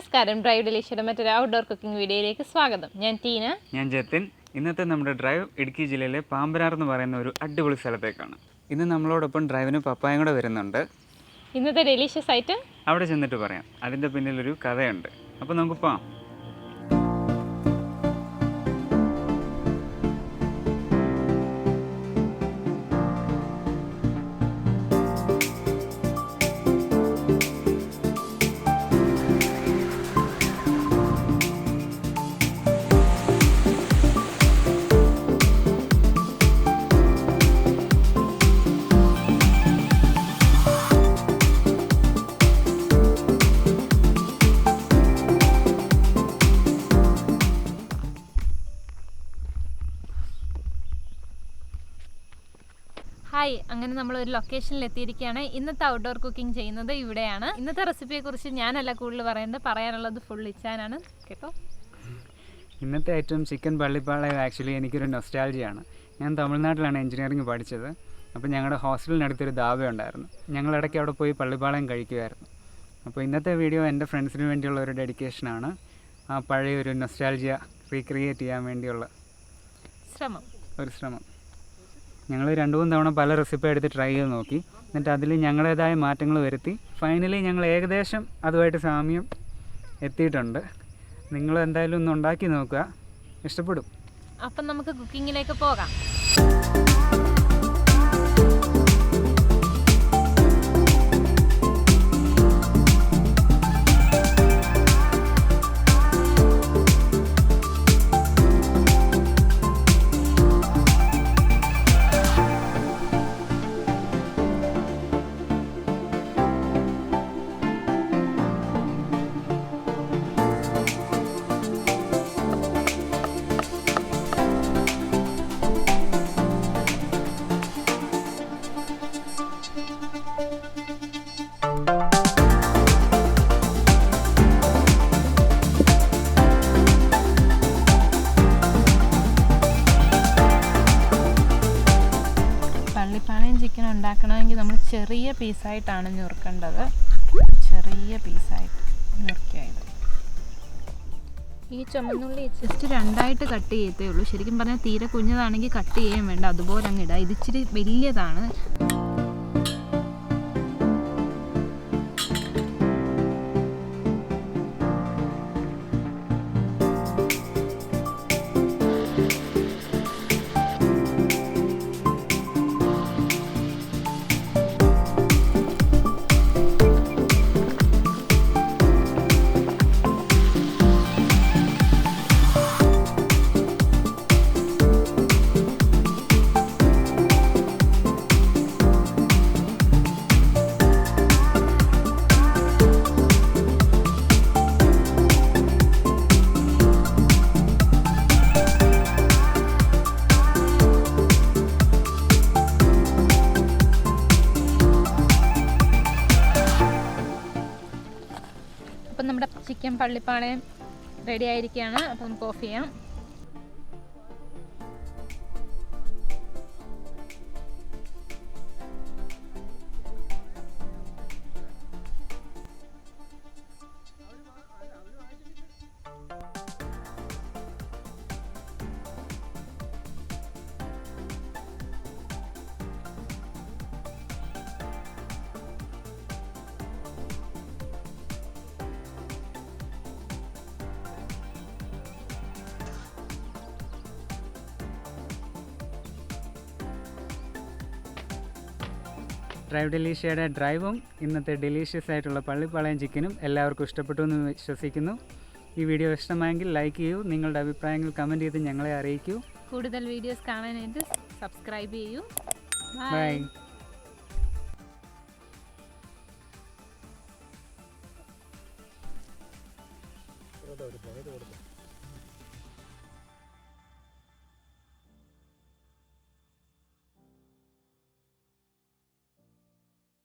നമസ്കാരം, ഡ്രൈവ് ഡെലീഷ്യയുടെ മറ്റൊരു outdoor cooking വീഡിയോയിലേക്ക് സ്വാഗതം. ഞാൻ ടീന. ഞാൻ ജത്തിൻ. ഇന്നത്തെ നമ്മുടെ ഡ്രൈവ് ഇടുക്കി ജില്ലയിലെ പാമ്പനാർ എന്ന് പറയുന്ന ഒരു അടിപൊളി സ്ഥലത്തേക്കാണ്. ഇന്ന് നമ്മളോടൊപ്പം ഡ്രൈവിന് പപ്പായും കൂടെ വരുന്നുണ്ട്. ഇന്നത്തെ ഡെലീഷ്യസ് ഐറ്റം അവിടെ ചെന്നിട്ട് പറയാം. അതിൻ്റെ പിന്നിലൊരു കഥയുണ്ട്. അപ്പോൾ നമുക്ക് പോകാം. ഹായ്, അങ്ങനെ നമ്മളൊരു ലൊക്കേഷനിൽ എത്തിയിരിക്കുകയാണ്. ഇന്നത്തെ ഔട്ട്ഡോർ കുക്കിംഗ് ചെയ്യുന്നത് ഇവിടെയാണ്. ഇന്നത്തെ റെസിപ്പിയെക്കുറിച്ച് ഞാനല്ല കൂടുതൽ പറയേണ്ടത്, പറയാനുള്ളത് ഫുൾ ഇച്ചാനാണ് കേട്ടോ. ഇന്നത്തെ ഐറ്റം ചിക്കൻ പള്ളിപ്പാളയം. ആക്ച്വലി എനിക്കൊരു നൊസ്റ്റാൾജിയാണ്. ഞാൻ തമിഴ്നാട്ടിലാണ് എഞ്ചിനീയറിംഗ് പഠിച്ചത്. അപ്പോൾ ഞങ്ങളുടെ ഹോസ്റ്റലിനടുത്തൊരു ധാബ ഉണ്ടായിരുന്നു. ഞങ്ങളിടയ്ക്ക് അവിടെ പോയി പള്ളിപ്പാളയം കഴിക്കുമായിരുന്നു. അപ്പോൾ ഇന്നത്തെ വീഡിയോ എൻ്റെ ഫ്രണ്ട്സിന് വേണ്ടിയുള്ള ഒരു ഡെഡിക്കേഷനാണ്. ആ പഴയ ഒരു നൊസ്റ്റാൾജിയ റീക്രിയേറ്റ് ചെയ്യാൻ വേണ്ടിയുള്ള ഒരു ശ്രമം. ഞങ്ങൾ 2-3 തവണ പല റെസിപ്പി എടുത്ത് ട്രൈ ചെയ്ത് നോക്കി. എന്നിട്ട് അതിൽ ഞങ്ങളുടേതായ മാറ്റങ്ങൾ വരുത്തി ഫൈനലി ഞങ്ങൾ ഏകദേശം അതുമായിട്ട് സാമ്യം എത്തിയിട്ടുണ്ട്. നിങ്ങൾ എന്തായാലും ഒന്ന് ഉണ്ടാക്കി നോക്കുക, ഇഷ്ടപ്പെടും. അപ്പം നമുക്ക് കുക്കിങ്ങിലേക്ക് പോകാം. പള്ളിപ്പാളയം ചിക്കൻ ഉണ്ടാക്കണമെങ്കിൽ നമ്മൾ ചെറിയ പീസായിട്ടാണ് ഞുറുക്കേണ്ടത്. ചെറിയ പീസായിട്ട് ഞുറുക്കിയത്. ഈ ചുമന്നുള്ളി ജസ്റ്റ് 2ആയിട്ട് കട്ട് ചെയ്യത്തേ ഉള്ളൂ. ശരിക്കും പറഞ്ഞാൽ തീരെ കുഞ്ഞതാണെങ്കിൽ കട്ട് ചെയ്യാൻ വേണ്ട, അതുപോലെ അങ്ങ് ഇടാം. ഇത് ഇച്ചിരി വലിയതാണ്. അപ്പം നമ്മുടെ ചിക്കൻ പള്ളിപ്പാളയം റെഡി ആയിരിക്കുകയാണ്. അപ്പം നമുക്ക് ഓഫ് ചെയ്യാം. ഡ്രൈവ് ഡെലീഷ്യയുടെ ഡ്രൈവും ഇന്നത്തെ ഡെലീഷ്യസ് ആയിട്ടുള്ള പള്ളിപ്പാളയം ചിക്കനും എല്ലാവർക്കും ഇഷ്ടപ്പെട്ടു എന്ന് വിശ്വസിക്കുന്നു. ഈ വീഡിയോ ഇഷ്ടമായെങ്കിൽ ലൈക്ക് ചെയ്യൂ. നിങ്ങളുടെ അഭിപ്രായങ്ങൾ കമൻറ്റ് ചെയ്ത് ഞങ്ങളെ അറിയിക്കൂ. കൂടുതൽ വീഡിയോസ് കാണാനായിട്ട് സബ്സ്ക്രൈബ് ചെയ്യൂ. ബൈ.